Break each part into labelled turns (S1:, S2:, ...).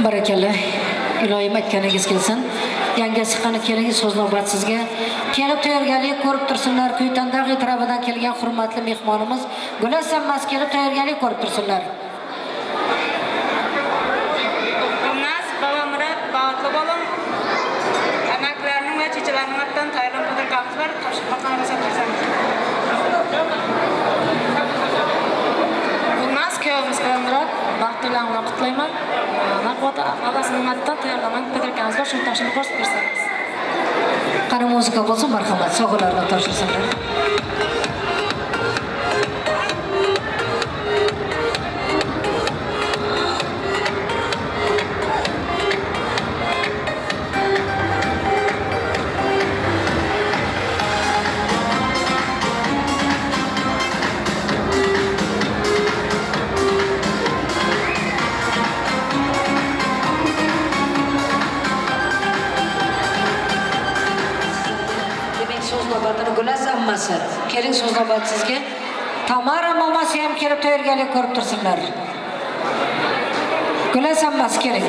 S1: Barakallah. Iloyim aytganingiz kelsin. Yangi chiqqan kelingi so'z navbat sizga. Kelib tayyorgarlik ko'rib tursinlar. Kuytandaq etrafidan kelgan hurmatli mehmonimiz Gulaz Sammas kelib tayyorgarlik ko'rib tursinlar.
S2: Gulnaz, baba Murat, bağlı bolun. Emeklerinin ve çiçelerinin attan taylan budur var. Taşımaklarınıza tezem. Gulnaz, köyümüz Murat, Bahtiyar'la kutlayman. Nakvata alasının attan tayarlanan pedirkanız var. Şunu taşını koşup verseniz.
S1: Qani muzika bo'lsa marhamat, sovg'alarni topshirsinlar. Gulaz ammasi, keling so'z navbat sizga. Tamara momasi ham kelib tayyorgarlik ko'rib tursinlar. Gulaz ammasi keling.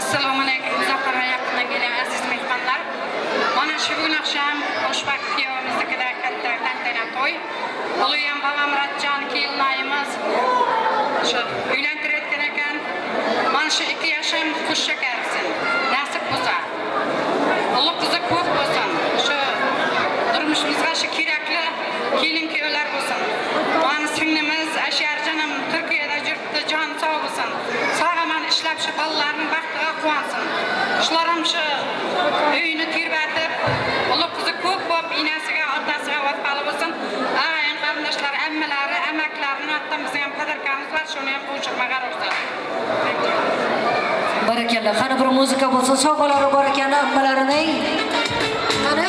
S2: Assalomu alaykum. Uzoqdan yaqindan kelgan aziz mehmonlar. Mana shu kun akşam Xo'shbaxt kuyovimiznikida katta tantana to'y. Uluyam baba Muratjon kelinayimiz şu uylantirayotgan ekan. Mana shu 2 yoshim qush shakarsin. Nasib bo'lsa. Ulug' qizi ko'p bo'lsin. Shu turmushimizga shu kerakli kelin-kuyovlar bo'lsin. Mana singlimiz Asharjonim Turkiyada yuribdi, jon sog' bo'lsin. Sog'aman ishlab shu bolalarning baxtiga quvonsin. Shular ham shu uyini terbatib, ulug' qizi ko'p bo'lib, inasiga, otasiga vafoli bo'lsin. Ağayan qarindashlar, ammalari, amaklarini atdan bizga ham qadarkanimiz var, shuni ham qo'shirmaga ruxsat.
S1: Barakallah. Qani bir muzika bo'lsa, sovg'alari bor ekan ammalarining. Qani?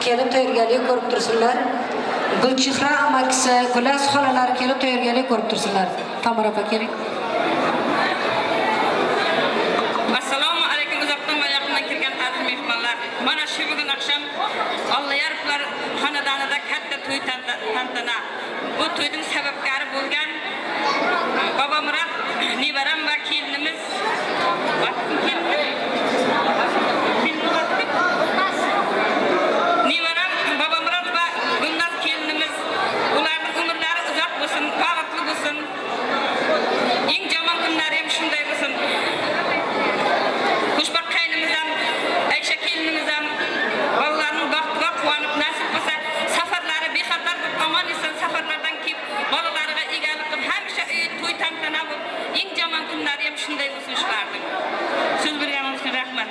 S1: Kelib tayyorgarlik ko'rib tursinlar. Gulchehra amakisi, Gulaz xolalari kelib tayyorgarlik ko'rib tursinlar. Tamara opa keling.
S2: Assalomu alaykum uzoqdan va yaqindan kelgan aziz mehmonlar. Mana shu bugun akşam Allayarlar xonadonida katta to'y tantana. Bu to'yning sababkori bo'lgan baba Murat, nevaram va kelinimiz. Nevaram baba Murat va Gulnaz kelinimiz. Ularning umrlari uzoq bo'lsin, sog'liqli bo'lsin. Eng jomon kunlari ham shunday bo'lsin. Xo'shbaxt qaynimiz ham, Aysha kelinimiz ham bolalarning baxtiga quvonib nasib bo'lsa, safarlari bexatar bo'lib, omon eson safarlardan kelib, bolalariga egalik qilib, hamisha uy to'y tantana bo'lib, eng jomon kunlari ham shunday bo'lsin shularning. So'z berganingiz uchun rahmat.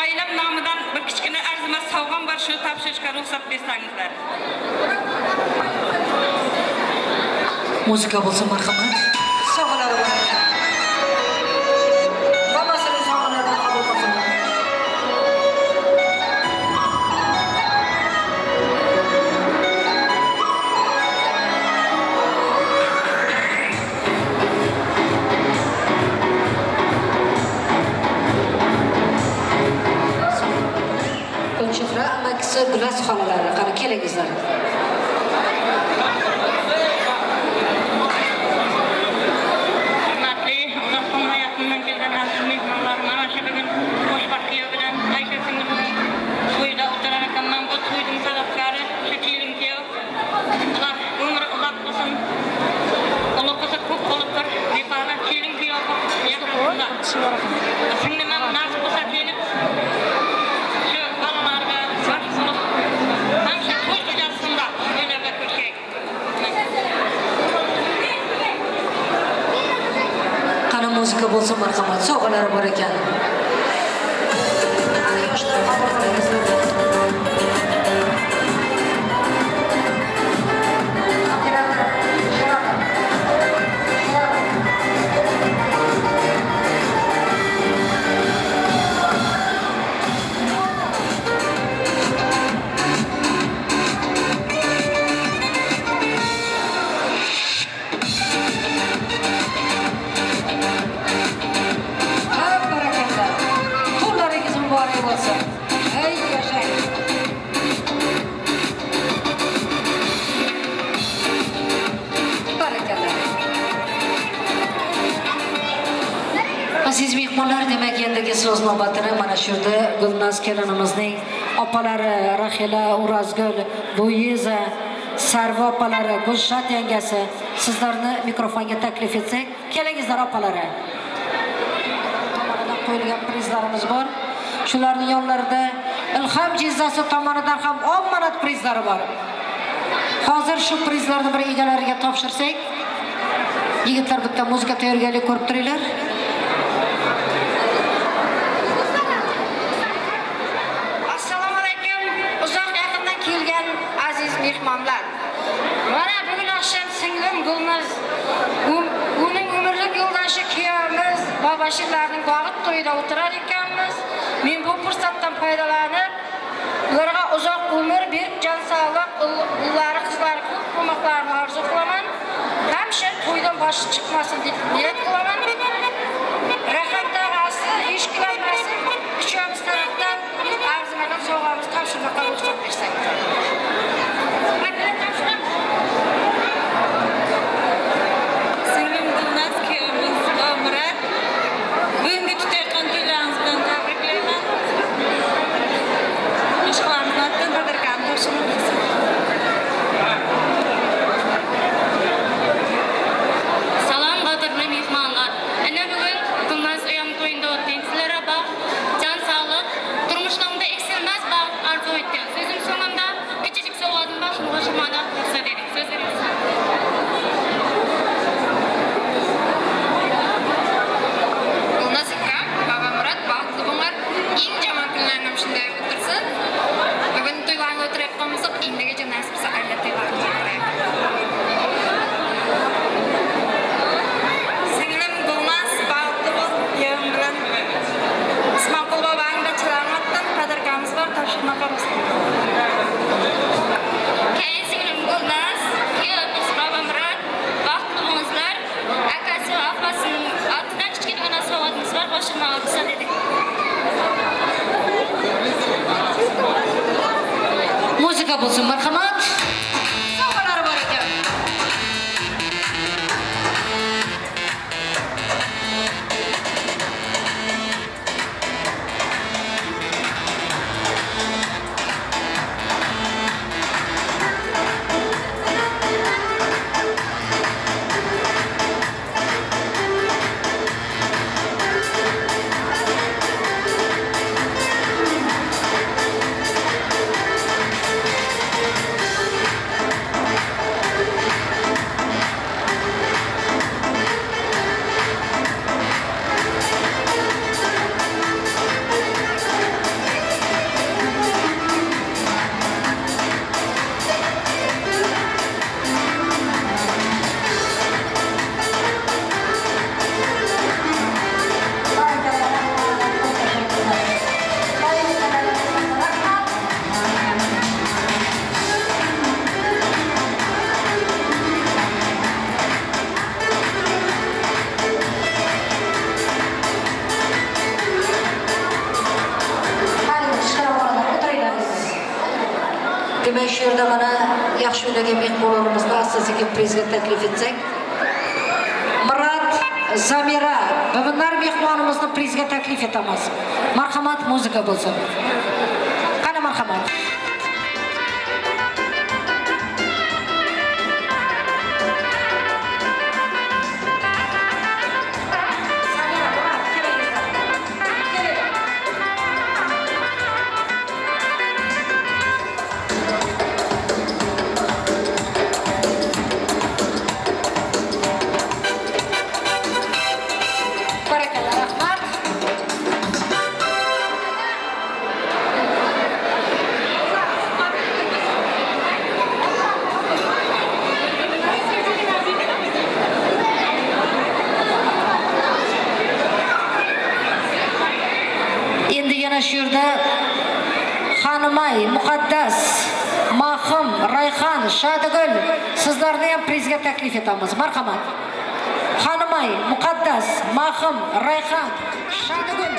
S2: Oilam nomidan bir kichkina arzimas sovg'am bor, shuni topshirishga ruxsat bersangizlar.
S1: Muzika bo'lsa marhamat. Sovg'alari bor. Babasining sovg'alaridan qabul qilsinlar. Gulchehra amakisi, Gulaz xolalari, qani kelingizlar. marhamat. Sovg'alar bor ekan. Yoshlar qabul qilamiz. Aziz mehmonlar, demak endigi so'z navbatini mana shu yerda Gulnaz kelinimizning opalari Rahila, Urazgul, Luiza, Sarva opalari, Gulshat yangasi sizlarni mikrofonga taklif etsak, kelingizlar opalari. Tomonidan qo'yilgan prizlarimiz bor. Shularning yonlarida Ilhom jizzasi tomonidan ham omonat prizlari bor. Hozir shu prizlarni bir egalariga topshirsak, yigitlar bitta muzika tayyorgarlik ko'rib turinglar.
S2: Assalomu alaykum, uzoq yaqindan kelgan aziz mehmonlar. Mana bugun oqshom singlim Gulnaz, uning umrlik yo'ldoshi kuyovimiz Bobashirlarning bog'it to'yida o'tirar ekanmiz. Men bu fursatdan foydalanib, ularga uzoq umr berib, jon sog'lik, ullari, qizlari ko'p bo'lmoqlarini orzu qilaman. Hamsha to'ydan boshi chiqmasin deb niyat qilaman. Rahmatlar asli ish qilaman. Uchamiz tarafdan arzimagan sovg'amiz topshirmoqqa ruxsat bersangiz.
S3: Singlim Gulnaz kuyovimiz Murat. Bugungi tutayotgan to'ylaringiz bilan tabriklayman. Qo'shiqlarimizni aytdim, badarkani topshirmoqchiman.
S4: Salom qadrli mehmonlar. Ana bugun Gulnaz uyam to'yida o'tdingizlar ba. Jon sog'lik, turmushlarida eksilmas baxt arzu etdim. So'zim so'ngimda kichik savolim bor, shuni qo'shimada ruxsat eting. So'zingiz.
S2: Gulnaz aka, baba Murat, baxtli bo'linglar. Eng jomon kunlarni ham shunday o'tirsin. Bugun to'ylarga o'tirayotgan bo'lsak, endigacha nasib bo'lsa albatta to'ylarga o'tiraylik.
S3: Singlim Gulnaz baxtli bo'l, kuyovim bilan Ismoqul bobong bachalarini aytdim, badarkamiz bor, topshirmoqqa ruxsat.
S4: Keyin singlim Gulnaz, kuyovimiz baba Murat, baxtli bo'lingizlar. Akasi va opasining ortidan kichkina savodimiz bor, qo'shimlarga ruxsat eting.
S1: Muzika bo'lsin, marhamat. Sovg'alar bor ekan. Demak, shu yerda mana yaxshi o'ylagan mehmonlarimizni asta-sekin prizga taklif etsak. Murat, Zamira, bugunlar mehmonimizni prizga taklif etamiz. Marhamat, muzika bo'lsin. Qani marhamat. Barakallah. yana shu yerda Xonimay, Muqaddas, Mahim, Rayhon, Shodigul sizlarni ham prizga taklif etamiz. Marhamat. Xonimay, Muqaddas, Mahim, Rayhon, Shodigul.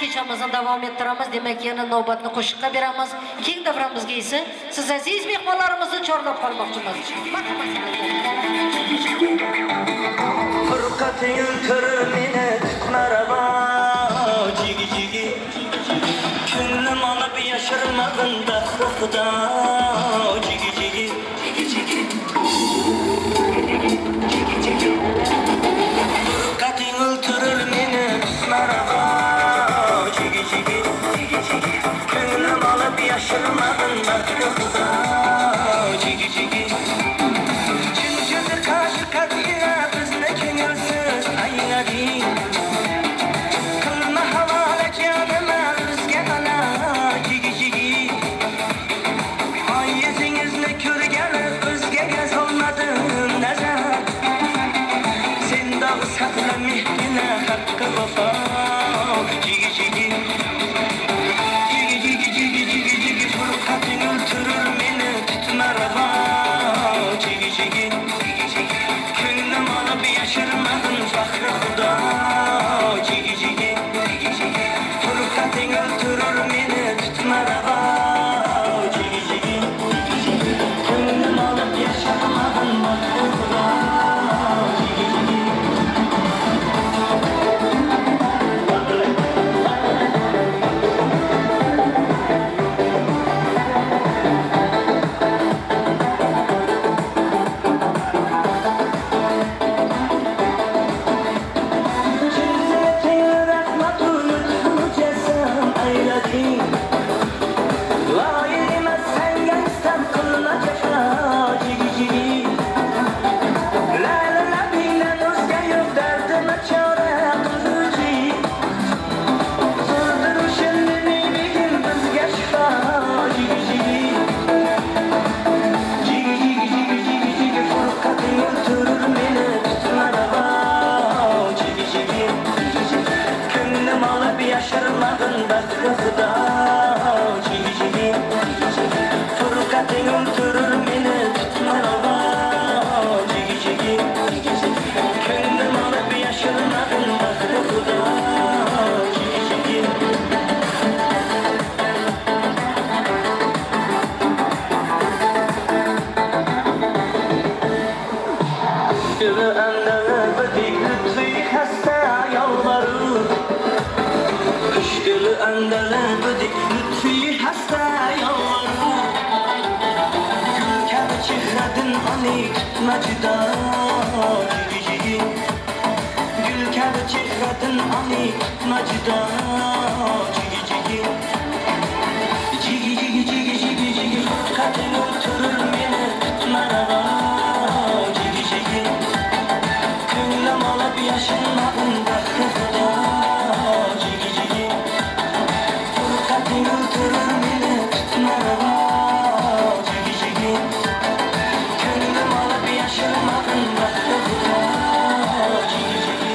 S1: Kechamizni davom ettiramiz. Demak, yana navbatni qo'shiqqa beramiz. Keng davramizga esa siz aziz mehmonlarimizni chorlab qolmoqchimiz.
S5: Furqating ko'rir meni maraba jigi jigi ko'nglim olib yashirmagin baxti xudo jigi jigi jigi jigi furqating ko'rir meni maraba ko'nglim olib yashirmagin baxti xudo jigi jigi jimjit qashi qatiya bizni ko'ngilsiz aylading qilma havola jonima bizga ana jigi jigi oyizingizni ko'rgani o'zgaga solmadim nazar sendog' saqla mehdina haqqi vafo jigi jigi Turur meni tutma ravo jigi jigi ko'nglim olib yashirmagin faxri xudo jigi jigi furqating turur meni tutma ravo jigi jigi ko'nglim olib yashirmagin faxri xudo jigi jigi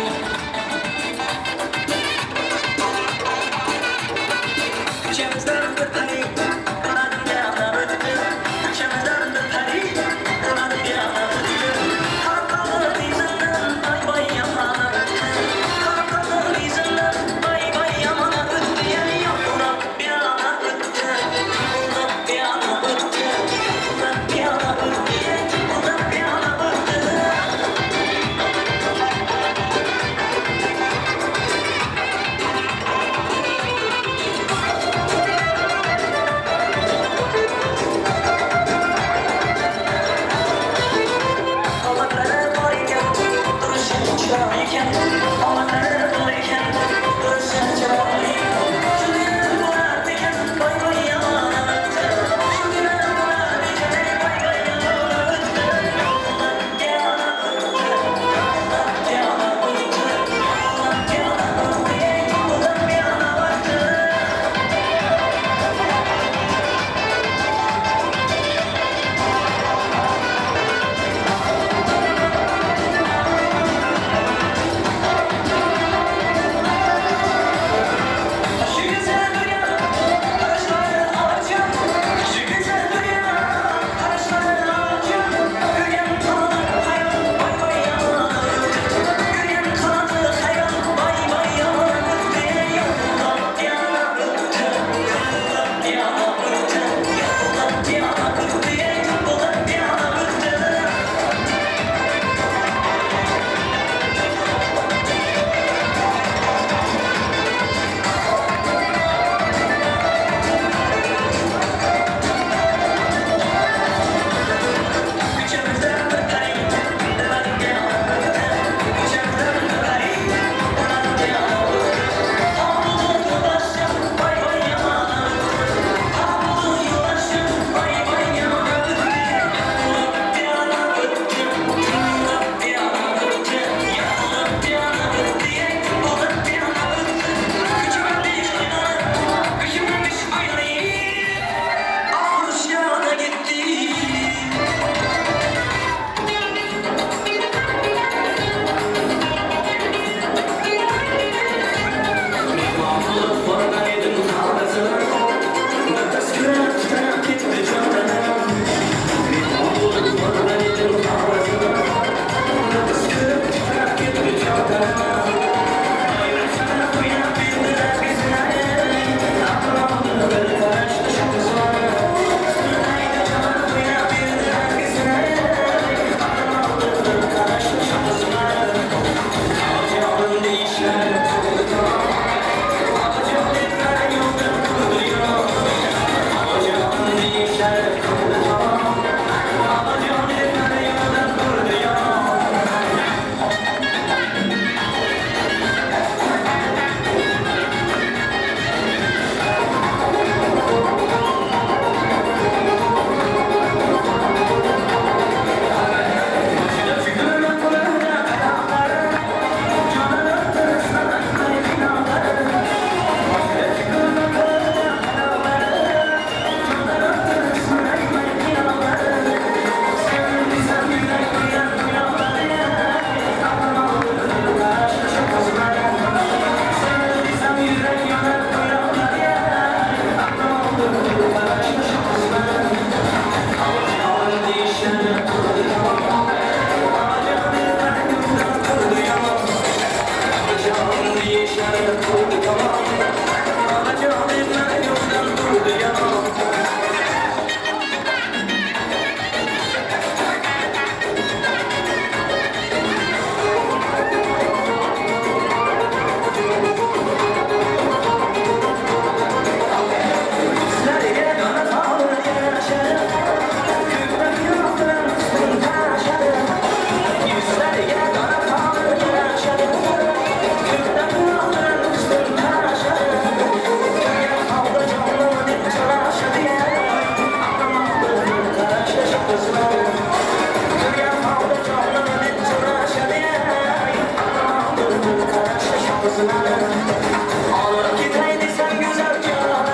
S5: Alıp giteydi sen güzel canım.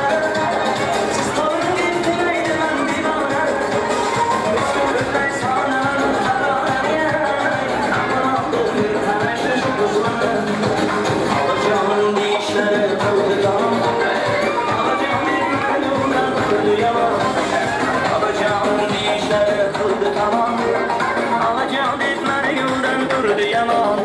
S5: Siz kalın gittin eylemen divane. Üstünlükler sanırım kararıya. Aman bir tanışmış kızlarım. Alacağım dişleri kıldıram. Alacağım bir yoldan kılıyamam. Alacağım dişleri kıldıramam. Alacağım bir yoldan kılıyamam.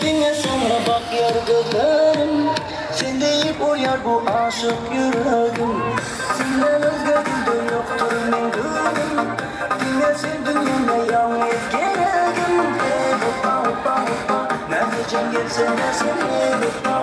S5: Dinle sonra bak yargılarım. Sen deyip uyar bu aşık yüreğim. Senden özgür gülde yoktur men gülüm. Dinle sen dünyana yalnız gereğim. Hoppa hoppa hoppa. Nerede can gelse de seni hoppa.